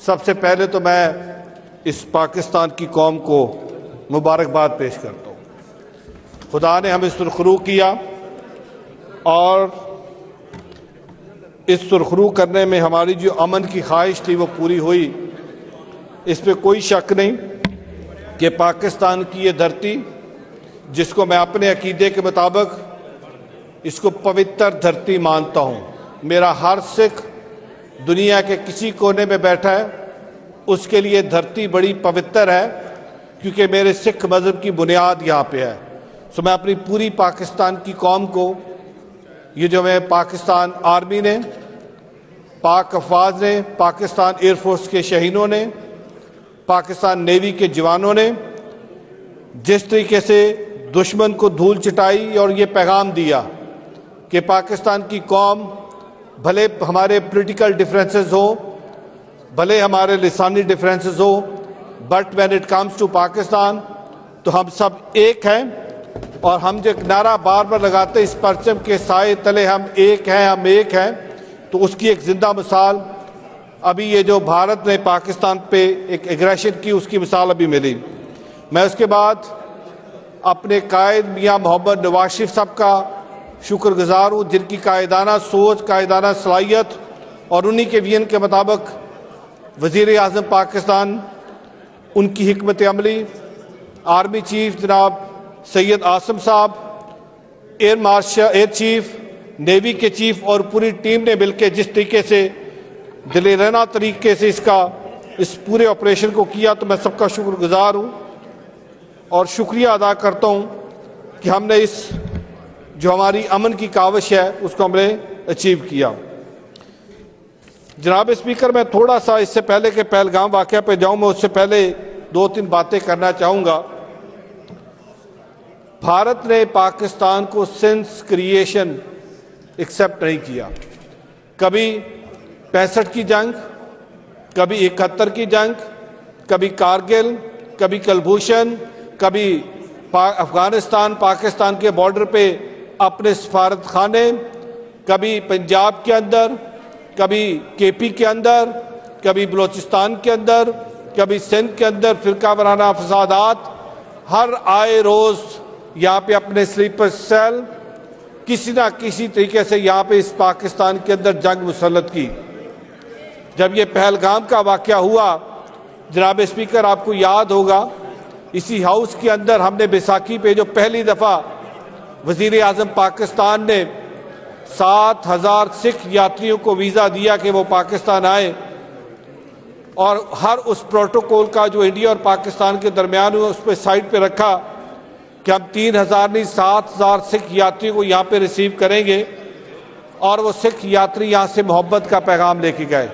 سب سے پہلے تو میں اس پاکستان کی قوم کو مبارکباد پیش کرتا ہوں۔ خدا نے ہمیں سرخرو کیا اور اس سرخرو کرنے میں ہماری جو امن کی خواہش تھی وہ پوری ہوئی۔ اس پہ کوئی شک نہیں کہ پاکستان کی یہ دھرتی، جس کو میں اپنے عقیدے کے مطابق اس کو پوتر دھرتی مانتا ہوں، میرا ہر سکھ دنیا کے کسی کونے میں بیٹھا ہے اس کے لیے دھرتی بڑی پوتر ہے، کیونکہ میرے سکھ مذہب کی بنیاد یہاں پہ ہے۔ میں اپنی پوری پاکستان کی قوم کو، یہ جو میں پاکستان آرمی نے، پاک افواج نے، پاکستان ایئر فورس کے شہینوں نے، پاکستان نیوی کے جوانوں نے جس طریقے سے دشمن کو دھول چٹائی اور یہ پیغام دیا کہ پاکستان کی قوم، بھلے ہمارے پولیٹیکل ڈیفرنسز ہو، بھلے ہمارے لسانی ڈیفرنسز ہو، but when it comes to Pakistan تو ہم سب ایک ہیں، اور ہم جو نعرہ بار بار لگاتے اس پرچم کے سائے تلے ہم ایک ہیں، ہم ایک ہیں، تو اس کی ایک زندہ مثال ابھی یہ جو بھارت نے پاکستان پہ ایک ایگریشن کی، اس کی مثال ابھی ملی۔ میں اس کے بعد اپنے قائد میاں محمد نواز شریف صاحب کا شکر گزار ہوں، جن کی قائدانہ سوچ، قائدانہ صلاحیت اور انہی کے ویژن کے مطابق وزیر اعظم پاکستان، ان کی حکمت عملی، آرمی چیف جناب سید عاصم صاحب، ایئر چیف، نیوی کے چیف اور پوری ٹیم نے مل کے جس طریقے سے دلیرانہ طریقے سے اس پورے آپریشن کو کیا، تو میں سب کا شکر گزار ہوں اور شکریہ ادا کرتا ہوں کہ ہم نے اس جو ہماری امن کی کاوش ہے اس کو ہم نے اچیو کیا۔ جناب اسپیکر، میں تھوڑا سا اس سے پہلے کہ پہلگام واقعہ پہ جاؤں، میں اس سے پہلے 2-3 باتیں کرنا چاہوں گا۔ بھارت نے پاکستان کو سنس کریشن ایکسیپٹ نہیں کیا، کبھی 65 کی جنگ، کبھی 71 کی جنگ، کبھی کارگل، کبھی کلبھوشن، کبھی افغانستان پاکستان کے بارڈر پہ اپنے سفارت خانے، کبھی پنجاب کے اندر، کبھی کے پی کے اندر، کبھی بلوچستان کے اندر، کبھی سندھ کے اندر فرقہ وارانہ فسادات، ہر آئے روز یہاں پہ اپنے سلیپر سیل کسی نہ کسی طریقے سے یہاں پہ اس پاکستان کے اندر جنگ مسلط کی۔ جب یہ پہلگام کا واقعہ ہوا، جناب اسپیکر آپ کو یاد ہوگا، اسی ہاؤس کے اندر ہم نے بیساکھی پہ جو پہلی دفعہ وزیر اعظم پاکستان نے 7,000 سکھ یاتریوں کو ویزا دیا کہ وہ پاکستان آئے، اور ہر اس پروٹوکول کا جو انڈیا اور پاکستان کے درمیان ہوا اس پہ سائٹ پہ رکھا کہ ہم 3,000 نہیں 7,000 سکھ یاتریوں کو یہاں پہ ریسیو کریں گے، اور وہ سکھ یاتری یہاں سے محبت کا پیغام لے کے گئے۔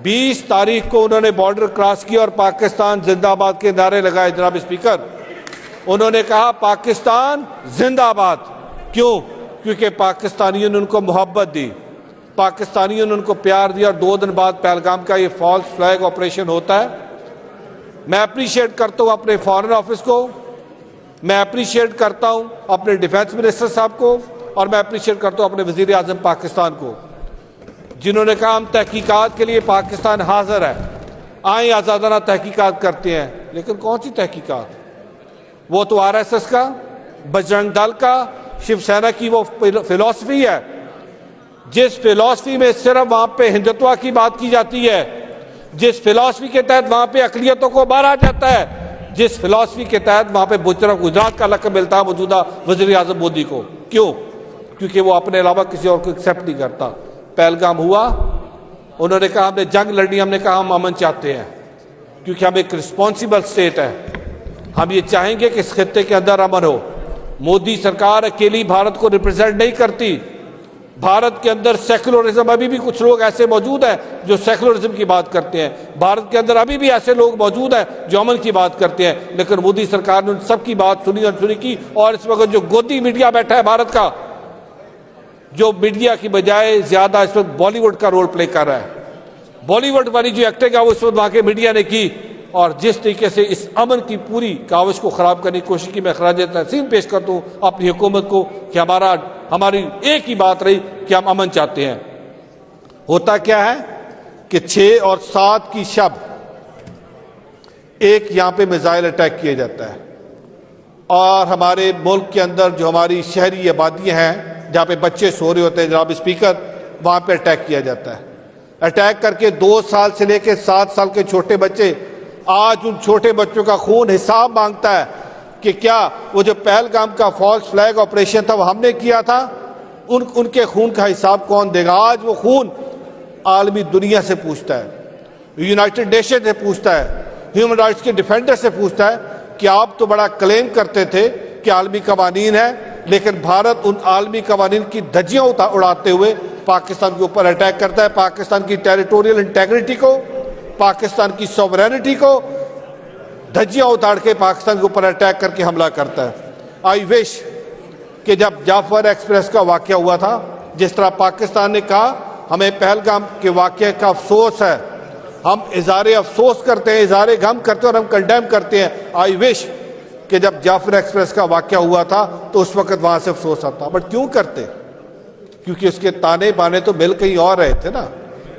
20 تاریخ کو انہوں نے بارڈر کراس کیا اور پاکستان زندہ آباد کے نعرے لگائے۔ جناب اسپیکر، انہوں نے کہا پاکستان زندہ آباد، کیوں؟ کیونکہ پاکستانیوں نے ان کو محبت دی، پاکستانیوں نے ان کو پیار دیا، اور 2 دن بعد پہلگام کا یہ فالس فلیگ آپریشن ہوتا ہے۔ میں اپریشیٹ کرتا ہوں اپنے فارن آفس کو، میں اپریشیٹ کرتا ہوں اپنے ڈیفنس منسٹر صاحب کو، اور میں اپریشیٹ کرتا ہوں اپنے وزیر اعظم پاکستان کو، جنہوں نے کہا ہم تحقیقات کے لیے پاکستان حاضر ہے، آئیں آزادانہ تحقیقات کرتے ہیں۔ لیکن کون سی تحقیقات؟ وہ تو RSS کا، بجرنگ دل کا، شیو سینا کی وہ فلسفی ہے، جس فلسفی میں صرف وہاں پہ ہندوتوا کی بات کی جاتی ہے، جس فلسفی کے تحت وہاں پہ اقلیتوں کو مارا جاتا ہے، جس فلسفی کے تحت وہاں پہ بچر آف گجرات کا لقب ملتا ہے موجودہ وزیر اعظم مودی کو۔ کیوں؟ کیونکہ وہ اپنے علاوہ کسی اور کو ایکسیپٹ نہیں کرتا۔ پہلگام ہوا، انہوں نے کہا ہم نے جنگ لڑنی، ہم نے کہا ہم امن چاہتے ہیں، کیونکہ ہم ایک رسپانسیبل سٹیٹ ہے، ہم یہ چاہیں گے کہ اس خطے کے اندر امن ہو۔ مودی سرکار اکیلی بھارت کو ریپرزینٹ نہیں کرتی، بھارت کے اندر سیکولرزم، ابھی بھی کچھ لوگ ایسے موجود ہیں جو سیکولرزم کی بات کرتے ہیں، بھارت کے اندر ابھی بھی ایسے لوگ موجود ہیں جو امن کی بات کرتے ہیں، لیکن مودی سرکار نے ان سب کی بات سنی اور سنی کی۔ اور اس وقت جو گودی میڈیا بیٹھا ہے بھارت کا، جو میڈیا کی بجائے زیادہ اس وقت بالی ووڈ کا رول پلے کر رہا ہے، بالی ووڈ والی جو ایکٹنگ ہے وہ اس وقت وہاں کے میڈیا نے کی، اور جس طریقے سے اس امن کی پوری کاوش کو خراب کرنے کی کوشش کی، میں خراج تحسین پیش کرتا ہوں اپنی حکومت کو کہ ہماری ایک ہی بات رہی کہ ہم امن چاہتے ہیں۔ ہوتا کیا ہے کہ 6 اور 7 کی شب ایک یہاں پہ میزائل اٹیک کیا جاتا ہے، اور ہمارے ملک کے اندر جو ہماری شہری آبادیاں ہیں جہاں پہ بچے سو رہے ہوتے ہیں جناب اسپیکر، وہاں پہ اٹیک کیا جاتا ہے۔ اٹیک کر کے 2 سال سے لے کے 7 سال کے چھوٹے بچے، آج ان چھوٹے بچوں کا خون حساب مانگتا ہے کہ کیا وہ جو پہلگام کا فالس فلیگ آپریشن تھا وہ ہم نے کیا تھا؟ ان کے خون کا حساب کون دے گا؟ آج وہ خون عالمی دنیا سے پوچھتا ہے، یونائٹڈ نیشن سے پوچھتا ہے، ہیومن رائٹس کے ڈیفینڈر سے پوچھتا ہے کہ آپ تو بڑا کلیم کرتے تھے کہ عالمی قوانین ہے، لیکن بھارت ان عالمی قوانین کی دھجیاں اڑاتے ہوئے پاکستان کے اوپر اٹیک کرتا ہے، پاکستان کی ٹیریٹوریل انٹیگریٹی کو، پاکستان کی سوورینٹی کو دھجیاں اتار کے پاکستان کے اوپر اٹیک کر کے حملہ کرتا ہے۔ آئی وش کہ جب جعفر ایکسپریس کا واقعہ ہوا تھا، جس طرح پاکستان نے کہا ہمیں پہلگام کے واقعے کا افسوس ہے، ہم اظہار افسوس کرتے ہیں، اظہار غم کرتے ہیں اور ہم کنڈیم کرتے ہیں، آئی وش کہ جب جعفر ایکسپریس کا واقعہ ہوا تھا تو اس وقت وہاں سے افسوس آتا۔ بٹ کیوں کرتے؟ کیونکہ اس کے تانے بانے تو مل کہیں اور رہے تھے نا،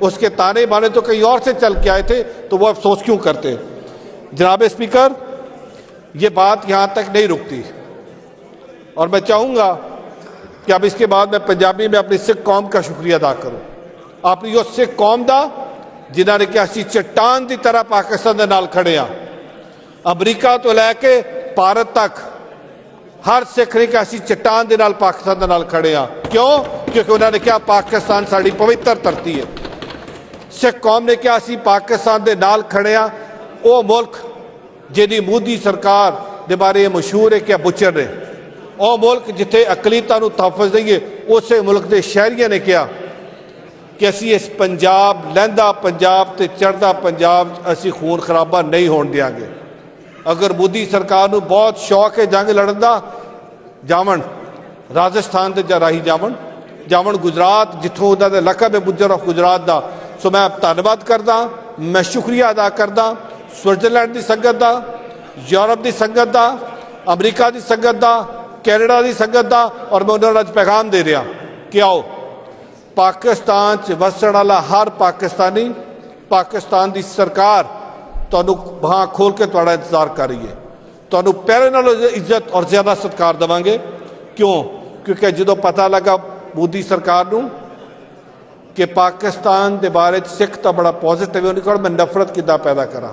اس کے تانے بانے تو کہیں اور سے چل کے آئے تھے، تو وہ افسوس کیوں کرتے؟ جناب اسپیکر، یہ بات یہاں تک نہیں رکتی، اور میں چاہوں گا کہ اب اس کے بعد میں پنجابی میں اپنی سکھ قوم کا شکریہ ادا کروں، اپنی وہ سکھ قوم دا جنہوں نے کہ اسی چٹان دی طرح پاکستان دے نال کھڑے ہاں، امریکہ تو لے کے بھارت تک ہر سکھ نے کہ اسی چٹان دے نال پاکستان دے نال کھڑے ہاں۔ کیوں؟ کیونکہ انہوں نے کہا پاکستان ساڑی پوتر دھرتی ہے۔ سکھ قوم نے کہا اسی پاکستان دے نال کھڑے ہاں، وہ ملک جنہی مودی سرکار دے بارے مشہور ہے کہ بچر نے، وہ ملک جتھے اقلیتاں نو تحفظ دیں گے، اسے ملک دے شہریوں نے کہا کہ اسی اس پنجاب لہندا پنجاب تے چڑھدا پنجاب اسی خون خرابہ نہیں ہون دیاں گے۔ اگر مودی سرکار نو بہت شوق ہے جنگ لڑن دا، جاون راجستھان تے راہی جاون گجرات جتھوں دا لقب ہے بجر آف گجرات دا، سو میں دھنواد کردا، میں شکریہ ادا کردا سوئٹزرلینڈ دی سنگت دا، یورپ دی سنگت دا، امریکہ دی سنگت دا، کینیڈا دی سنگت دا، اور میں انہوں نے پیغام دے رہا کہ آؤ پاکستان چ وسن والا ہر پاکستانی، پاکستان دی سرکار تانوں بہاں کھول کے تہاڈا انتظار کر رہی ہے، تانوں پہلے نالوں عزت اور زیادہ ستکار دواں گے۔ کیوں؟ کیونکہ جدوں پتہ لگا مودی سرکار نوں کہ پاکستان دے بارے سکھ تا بڑا پازیٹیو ہے، انہوں نے کہا میں نفرت کداں پیدا کرا۔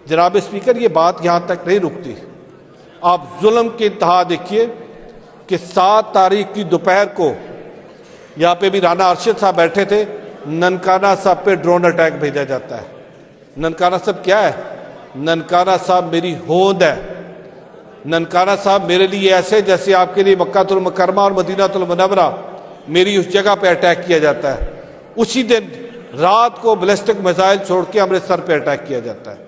جناب اسپیکر، یہ بات یہاں تک نہیں رکتی، آپ ظلم کی انتہا دیکھیے کہ 7 تاریخ کی دوپہر کو یہاں پہ بھی رانا ارشد صاحب بیٹھے تھے، ننکانہ صاحب پہ ڈرون اٹیک بھیجا جاتا ہے۔ ننکانہ صاحب کیا ہے؟ ننکانہ صاحب میری ہوند ہے، ننکانہ صاحب میرے لیے ایسے جیسے آپ کے لیے مکہ المکرمہ اور مدینہ المنورہ، میری اس جگہ پہ اٹیک کیا جاتا ہے۔ اسی دن رات کو بیلسٹک میزائل چھوڑ کے امرتسر پہ اٹیک کیا جاتا ہے۔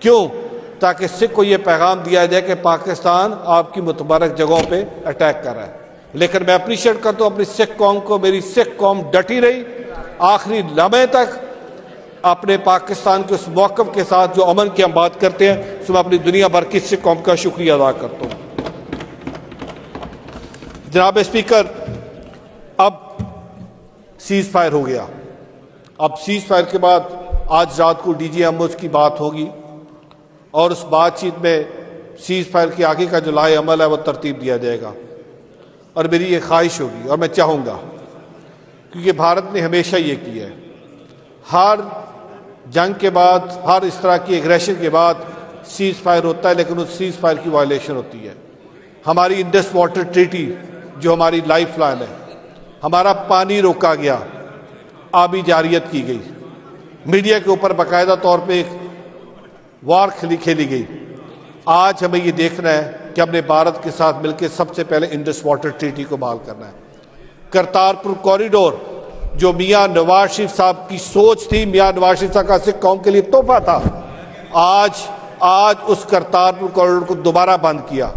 کیوں؟ تاکہ سکھ کو یہ پیغام دیا جائے کہ پاکستان آپ کی متبارک جگہوں پہ اٹیک کر رہا ہے۔ لیکن میں اپریشیٹ کرتا ہوں اپنی سکھ قوم کو، میری سکھ قوم ڈٹی رہی آخری لمحے تک اپنے پاکستان کے اس موقف کے ساتھ جو امن کی ہم بات کرتے ہیں، سو میں اپنی دنیا بھر کی سکھ قوم کا شکریہ ادا کرتا ہوں۔ جناب اسپیکر، اب سیز فائر ہو گیا، اب سیز فائر کے بعد آج رات کو ڈی جی ایم اوز کی بات ہوگی، اور اس بات چیت میں سیز فائر کے آگے کا جو لائے عمل ہے وہ ترتیب دیا جائے گا، اور میری یہ خواہش ہوگی اور میں چاہوں گا، کیونکہ بھارت نے ہمیشہ یہ کیا ہے، ہر جنگ کے بعد، ہر اس طرح کی ایگریشن کے بعد سیز فائر ہوتا ہے، لیکن اس سیز فائر کی وائلیشن ہوتی ہے۔ ہماری انڈس واٹر ٹریٹی جو ہماری لائف لائن ہے، ہمارا پانی روکا گیا، آبی جاریت کی گئی، میڈیا کے اوپر باقاعدہ طور پہ ایک وار کھیلی گئی۔ آج ہمیں یہ دیکھنا ہے کہ ہم نے بھارت کے ساتھ مل کے سب سے پہلے انڈس واٹر ٹریٹی کو بحال کرنا ہے۔ کرتارپور کوریڈور جو میاں نواز شریف صاحب کی سوچ تھی، میاں نواز شریف صاحب کا سکھ قوم کے لیے تحفہ تھا، آج اس کرتارپور کوریڈور کو دوبارہ بند کیا،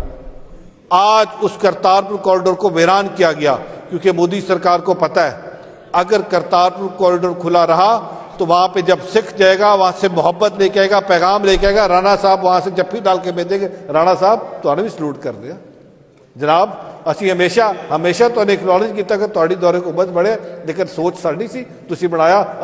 آج اس کرتارپور کوریڈور کو ویران کیا گیا، کیونکہ مودی سرکار کو پتہ ہے اگر کرتارپور کوریڈور کھلا رہا تو وہاں پہ جب سکھ جائے گا وہاں سے محبت لے کے آئے گا، پیغام لے کے آئے گا، رانا صاحب وہاں سے جفی ڈال کے بھیجیں گے، رانا صاحب تو بھی سلوٹ کر دیا، جناب ਅਸੀਂ ਹਮੇਸ਼ਾ ਤੁਹਾਨੂੰ ਐਕਨੋਲੇਜ ਕੀਤਾ ਕਿ ਤੁਹਾਡੀ ਦੌਰੇ ਹੁਕੂਮਤ ਬੜੇ ਲੇਕਿਨ ਸੋਚ ਸਾਡੀ ਸੀ ਤੁਸੀਂ ਬਣਾਇਆ